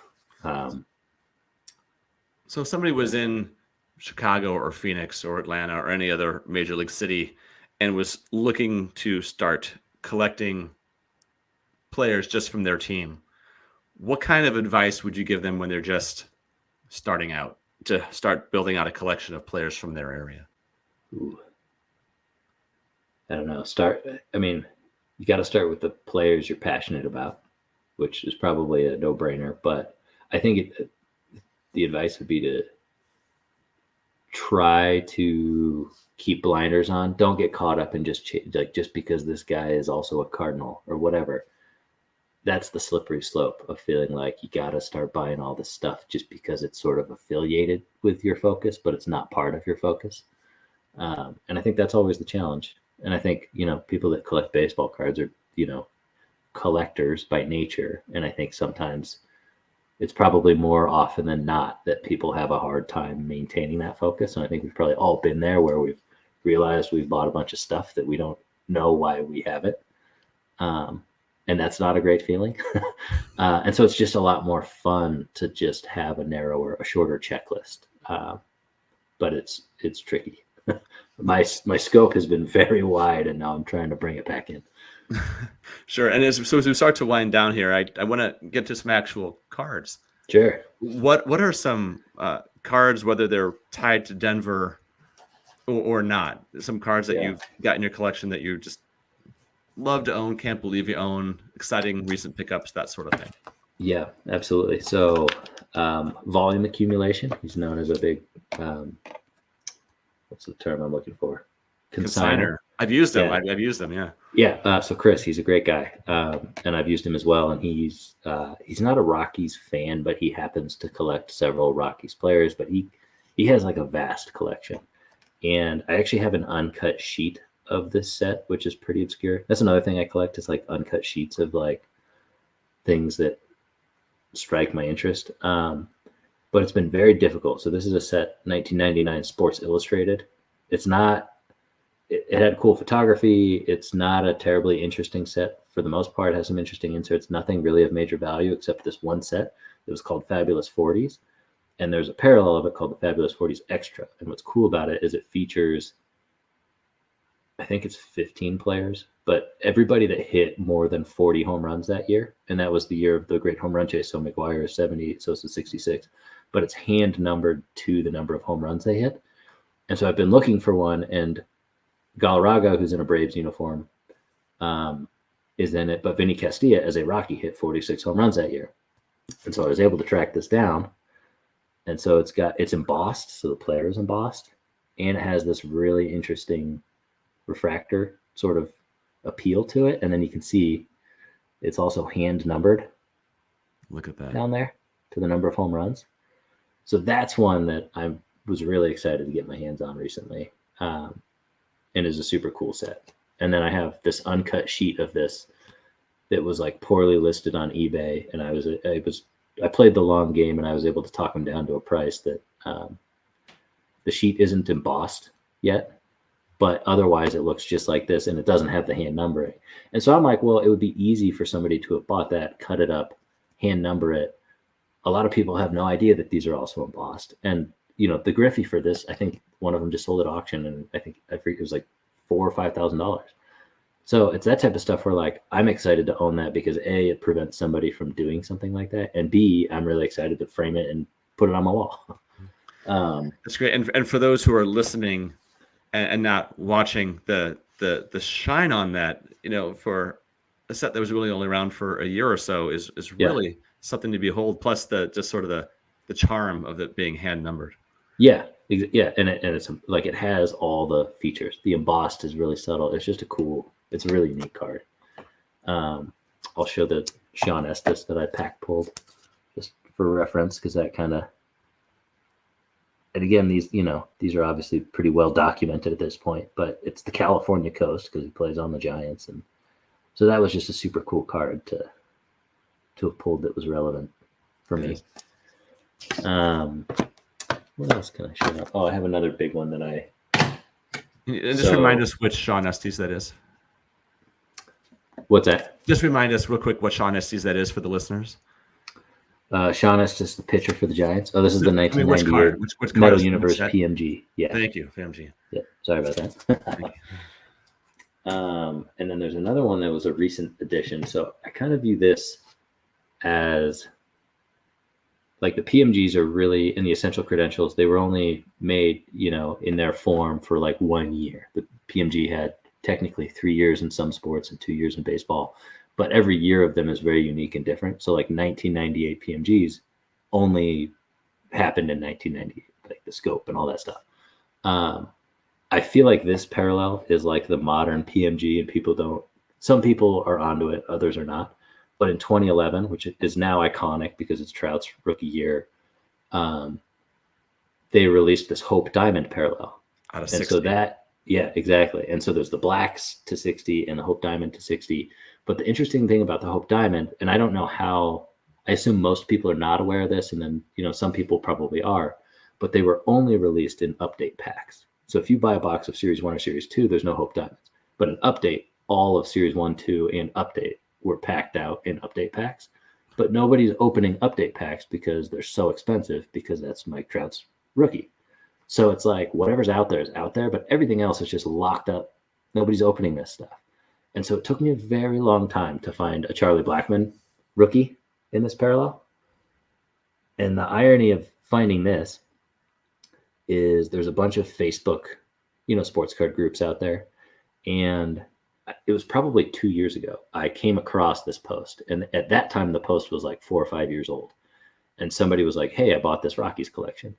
So if somebody was in Chicago or Phoenix or Atlanta or any other major league city and was looking to start collecting players just from their team, what kind of advice would you give them when they're just starting out to start building out a collection of players from their area? Ooh. I don't know. You got to start with the players you're passionate about, which is probably a no-brainer. But I think the advice would be to try to keep blinders on. Don't get caught up in just because this guy is also a Cardinal or whatever. That's the slippery slope of feeling like you got to start buying all this stuff just because it's sort of affiliated with your focus, but it's not part of your focus. And I think that's always the challenge. And I think, people that collect baseball cards are, collectors by nature. And I think sometimes it's probably more often than not that people have a hard time maintaining that focus. And I think we've probably all been there where we've realized we've bought a bunch of stuff that we don't know why we have it. And that's not a great feeling. And so it's just a lot more fun to just have a shorter checklist. But it's tricky. My scope has been very wide, and now I'm trying to bring it back in. Sure. And as we start to wind down here, I want to get to some actual cards. Sure. What are some cards, whether they're tied to Denver or not, some cards that you've got in your collection that you just love to own, can't believe you own, exciting recent pickups, that sort of thing? Yeah, absolutely. So volume accumulation, he's known as a big, what's the term I'm looking for? Consigner. I've used them. Yeah. I've used them. Yeah. Yeah. So Chris, he's a great guy. And I've used him as well. And he's not a Rockies fan, but he happens to collect several Rockies players, but he has like a vast collection. And I actually have an uncut sheet of this set, which is pretty obscure. That's another thing I collect, is like uncut sheets of like things that strike my interest. But it's been very difficult. So this is a set, 1999 Sports Illustrated. It had cool photography. It's not a terribly interesting set for the most part. It has some interesting inserts, nothing really of major value except this one set. It was called Fabulous 40s. And there's a parallel of it called the Fabulous 40s Extra. And what's cool about it is it features, I think it's 15 players, but everybody that hit more than 40 home runs that year. And that was the year of the great home run chase. So McGwire is 70, Sosa 66, but it's hand numbered to the number of home runs they hit. And so I've been looking for one, and Galarraga, who's in a Braves uniform, is in it, but Vinny Castilla as a Rocky hit 46 home runs that year. And so I was able to track this down. And so it's embossed. So the player is embossed, and it has this really interesting refractor sort of appeal to it. And then you can see it's also hand numbered. Look at that down there to the number of home runs. So that's one that I was really excited to get my hands on recently. And is a super cool set. And then I have this uncut sheet of this that was like poorly listed on eBay. And I played the long game, and I was able to talk them down to a price that the sheet isn't embossed yet, but otherwise it looks just like this, and it doesn't have the hand numbering. And so I'm like, well, it would be easy for somebody to have bought that, cut it up, hand number it. A lot of people have no idea that these are also embossed. And, the Griffey for this, I think one of them just sold at auction, and I think it was like $4,000 or $5,000. So it's that type of stuff where like I'm excited to own that because A, it prevents somebody from doing something like that, and B, I'm really excited to frame it and put it on my wall. That's great. And for those who are listening and not watching, the shine on that, for a set that was really only around for a year or so is really something to behold. Plus the charm of it being hand numbered. Yeah. And it's like, it has all the features. The embossed is really subtle. It's a really unique card. I'll show the Sean Estes that I pack pulled just for reference, because that kind of, and again, these are obviously pretty well documented at this point, but it's the California coast because he plays on the Giants. And so that was just a super cool card to have pulled that was relevant for me. What else can I show up? Oh, I have another big one that remind us which Sean Estes that is. What's that? Just remind us real quick what Sean Estes that is for the listeners. Sean Estes, the pitcher for the Giants. Oh, this is the 1998 which Metal Universe PMG. Yeah. Thank you, PMG. Yeah. Sorry about that. And then there's another one that was a recent addition. So I kind of view this as like the PMGs are really, in the essential credentials, they were only made, in their form for like 1 year. The PMG had technically 3 years in some sports and 2 years in baseball, but every year of them is very unique and different. So like 1998 PMGs only happened in 1998, like the scope and all that stuff. I feel like this parallel is like the modern PMG, and some people are onto it, others are not. But in 2011, which is now iconic because it's Trout's rookie year, they released this Hope Diamond parallel. Out of And 60. so that, yeah, exactly. And so there's the blacks to 60 and the Hope Diamond to 60. But the interesting thing about the Hope Diamond, and I don't know how, I assume most people are not aware of this, and then, some people probably are, but they were only released in update packs. So if you buy a box of Series 1 or Series 2, there's no Hope Diamonds. But an update, all of Series 1, 2, and update were packed out in update packs. But nobody's opening update packs because they're so expensive, because that's Mike Trout's rookie. So it's like whatever's out there is out there, but everything else is just locked up. Nobody's opening this stuff. And so it took me a very long time to find a Charlie Blackmon rookie in this parallel. And the irony of finding this is there's a bunch of Facebook, sports card groups out there. And it was probably 2 years ago, I came across this post. And at that time, the post was like 4 or 5 years old. And somebody was like, hey, I bought this Rockies collection.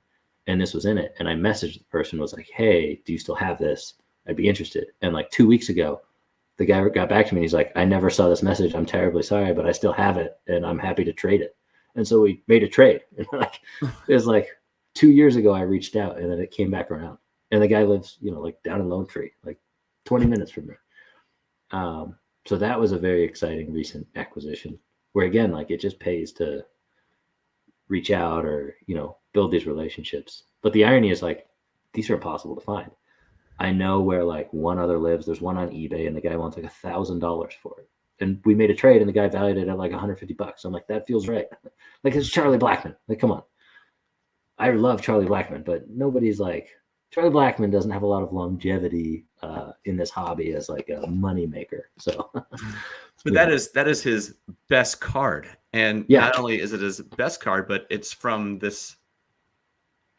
And this was in it. And I messaged the person, was like, hey, do you still have this? I'd be interested. And like 2 weeks ago, the guy got back to me and he's like, I never saw this message. I'm terribly sorry, but I still have it and I'm happy to trade it. And so we made a trade. And like, it was like 2 years ago, I reached out and then it came back around. And the guy lives, like down in Lone Tree, like 20 minutes from me. So that was a very exciting recent acquisition where, again, like it just pays to reach out or, build these relationships. But the irony is like, these are impossible to find. I know where like one other lives. There's one on eBay and the guy wants like $1,000 for it. And we made a trade and the guy valued it at like $150. I'm like, that feels right. Like, it's Charlie Blackmon. Like, come on. I love Charlie Blackmon, but nobody's like, Charlie Blackmon doesn't have a lot of longevity in this hobby as like a money maker. So, but that is his best card. And not only is it his best card, but it's from this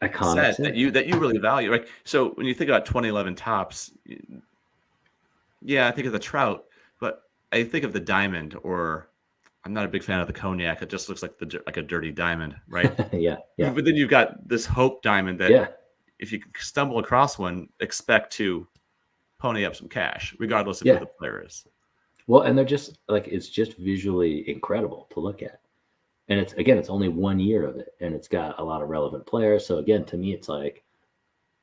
iconic set that you really value, right? So when you think about 2011 Topps, I think of the Trout, but I think of the diamond, or I'm not a big fan of the cognac. It just looks like a dirty diamond, right? yeah. But then you've got this Hope Diamond that if you stumble across one, expect to pony up some cash, regardless of who the player is. Well, and they're just like, it's just visually incredible to look at. And it's only 1 year of it, and it's got a lot of relevant players. So again, to me, it's like,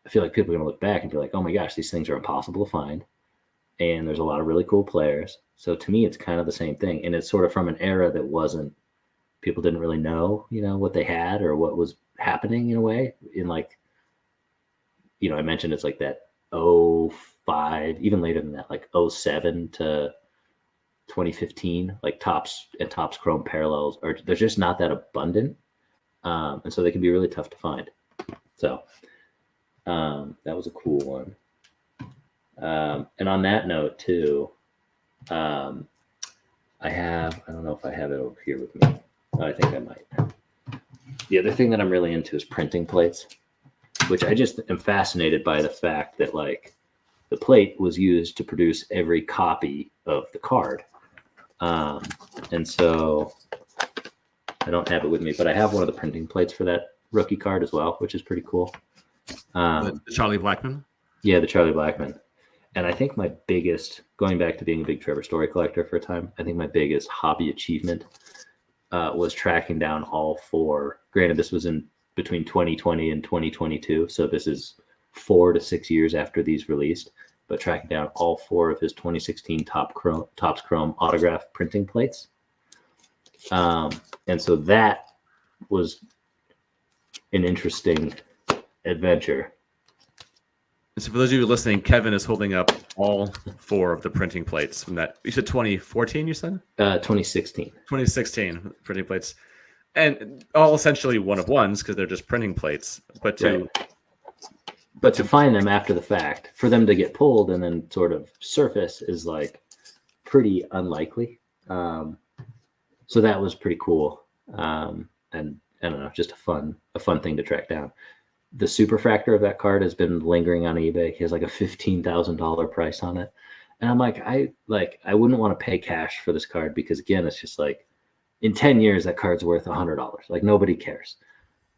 I feel like people are going to look back and be like, oh my gosh, these things are impossible to find. And there's a lot of really cool players. So to me, it's kind of the same thing. And it's sort of from an era that people didn't really know, what they had or what was happening in a way. In like, I mentioned it's like that 05, even later than that, like 07 to 2015, like Topps and Topps Chrome parallels they're just not that abundant. And so they can be really tough to find. So that was a cool one. And on that note too, I don't know if I have it over here with me. I think I might. The other thing that I'm really into is printing plates, which I just am fascinated by the fact that like the plate was used to produce every copy of the card. And so I don't have it with me, but I have one of the printing plates for that rookie card as well, which is pretty cool. The Charlie Blackmon? Yeah, the Charlie Blackmon. And I think my biggest, going back to being a big Trevor Story collector for a time, I think my biggest hobby achievement was tracking down all four. Granted, this was in between 2020 and 2022, so this is 4 to 6 years after these released, but tracking down all four of his 2016 Topps Chrome autograph printing plates. And so that was an interesting adventure. So for those of you listening, Kevin is holding up all four of the printing plates from that. You said 2014, you said? 2016. 2016 printing plates. And all essentially one of ones because they're just printing plates. But to find them after the fact, for them to get pulled and then sort of surface is like pretty unlikely. So that was pretty cool. And I don't know, just a fun thing to track down. The superfractor of that card has been lingering on eBay. He has like a $15,000 price on it. And I'm like, I wouldn't want to pay cash for this card because again, it's just like in 10 years, that card's worth $100. Like nobody cares.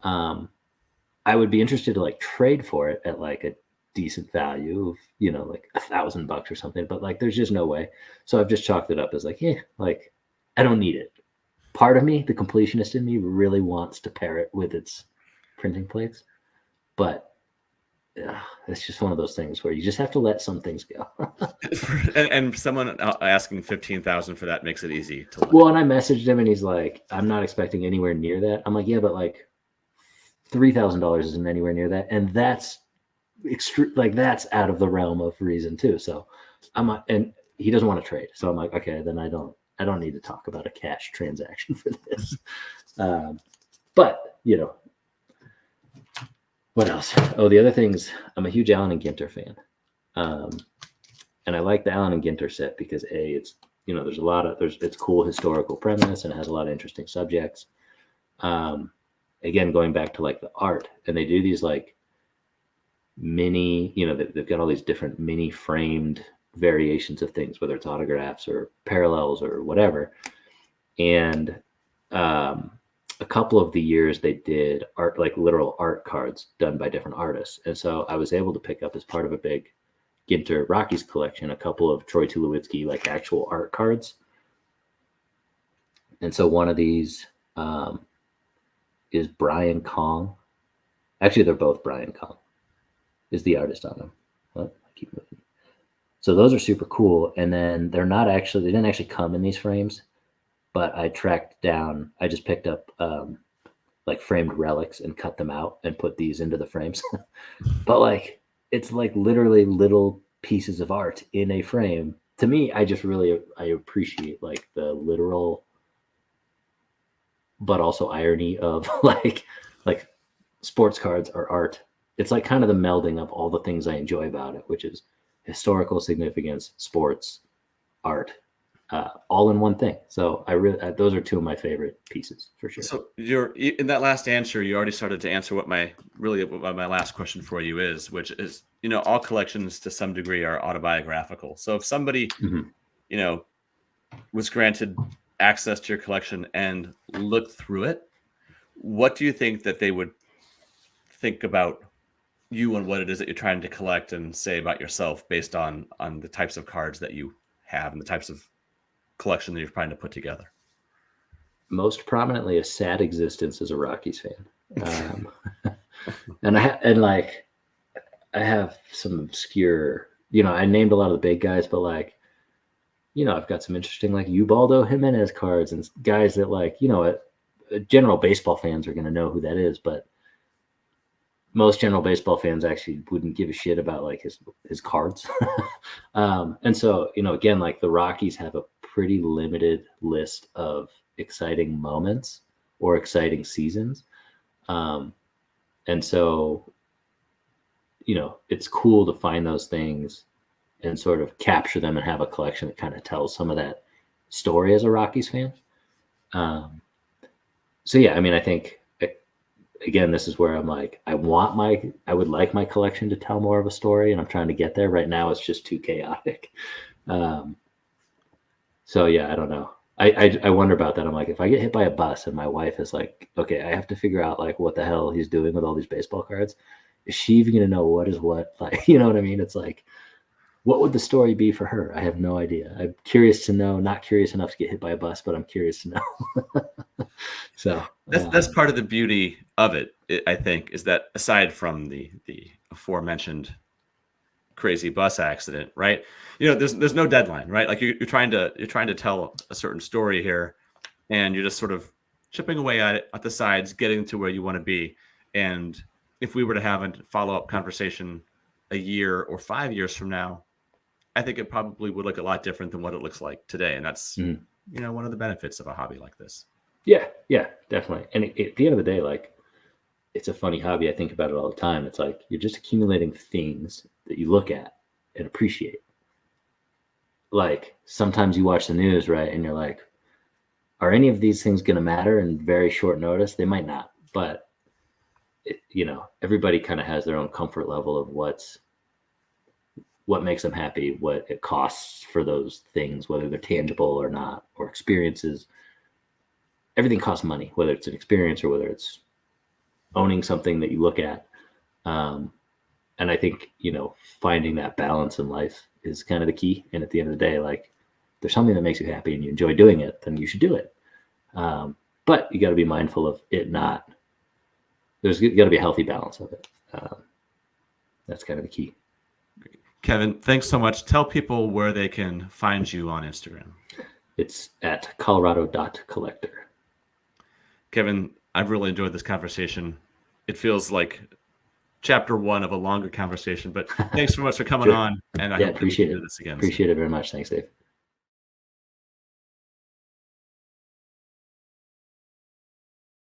I would be interested to like trade for it at like decent value of, you know, like $1,000 or something, but like there's just no way. So I've just chalked it up as like, yeah, like I don't need it. Part of me, the completionist in me, really wants to pair it with its printing plates, but it's just one of those things where you just have to let some things go. and someone asking 15,000 for that makes it easy to let. Well, and I messaged him and he's like, I'm not expecting anywhere near that. I'm like, yeah, but like $3,000 isn't anywhere near that. And that's like that's out of the realm of reason too. So I'm like, and he doesn't want to trade. So I'm like, okay, then I don't need to talk about a cash transaction for this. But you know, what else? Oh, the other things, I'm a huge Allen and Ginter fan. And I like the Allen and Ginter set because it's, you know, it's cool historical premise and it has a lot of interesting subjects. Again, going back to like the art, and they do these like mini, you know, they've got all these different mini framed variations of things, whether it's autographs or parallels or whatever. And a couple of the years they did art, like literal art cards done by different artists. And so I was able to pick up as part of a big Ginter Rockies collection, a couple of Troy Tulowitzki, like actual art cards. And so one of these is Brian Kong. Actually, they're both Brian Kong is the artist on them. Oh, I keep moving. So those are super cool. And then they didn't actually come in these frames, but I just picked up like framed relics and cut them out and put these into the frames. But like, it's like literally little pieces of art in a frame. To me, I appreciate like the literal, but also irony of like sports cards are art. It's like kind of the melding of all the things I enjoy about it, which is historical significance, sports, art, all in one thing. So I really, those are two of my favorite pieces for sure. So you're in that last answer, you already started to answer what my last question for you is, which is, you know, all collections to some degree are autobiographical. So if somebody, you know, was granted access to your collection and looked through it, what do you think that they would think about you and what it is that you're trying to collect and say about yourself based on the types of cards that you have and the types of collection that you're trying to put together? Most prominently, a sad existence as a Rockies fan. And I have some obscure, you know, I named a lot of the big guys, but like, you know, I've got some interesting like Ubaldo Jimenez cards and guys that like, you know, general baseball fans are going to know who that is, but most general baseball fans actually wouldn't give a shit about like his cards. And so, you know, again, like the Rockies have a pretty limited list of exciting moments or exciting seasons. And so, you know, it's cool to find those things and sort of capture them and have a collection that kind of tells some of that story as a Rockies fan. So yeah, I mean, I think again, this is where I'm like, I would like my collection to tell more of a story, and I'm trying to get there. Right now, it's just too chaotic. So yeah, I don't know. I wonder about that. I'm like, if I get hit by a bus and my wife is like, okay, I have to figure out like what the hell he's doing with all these baseball cards. Is she even going to know what is what? Like, you know what I mean? It's like, what would the story be for her? I have no idea. I'm curious to know, not curious enough to get hit by a bus, but I'm curious to know. So that's part of the beauty of it, I think, is that aside from the aforementioned crazy bus accident, right? You know, there's no deadline, right? Like you're trying to tell a certain story here, and you're just sort of chipping away at it at the sides, getting to where you want to be. And if we were to have a follow-up conversation a year or 5 years from now, I think it probably would look a lot different than what it looks like today. And that's, you know, one of the benefits of a hobby like this. Yeah, definitely. And at the end of the day, like, it's a funny hobby. I think about it all the time. It's like you're just accumulating things that you look at and appreciate. Like sometimes you watch the news, right? And you're like, are any of these things going to matter in very short notice? They might not, but you know, everybody kind of has their own comfort level of what makes them happy, what it costs for those things, whether they're tangible or not, or experiences. Everything costs money, whether it's an experience or whether it's owning something that you look at. And I think, finding that balance in life is kind of the key. And at the end of the day, like, there's something that makes you happy and you enjoy doing it, then you should do it. But you got to be mindful of it not. There's got to be a healthy balance of it. That's kind of the key. Kevin, thanks so much. Tell people where they can find you on Instagram. It's at colorado.collector. Kevin, I've really enjoyed this conversation. It feels like chapter 1 of a longer conversation, but thanks so much for coming Sure. on. And I Yeah, hope appreciate we it. can do this again. Appreciate it very much. Thanks, Dave.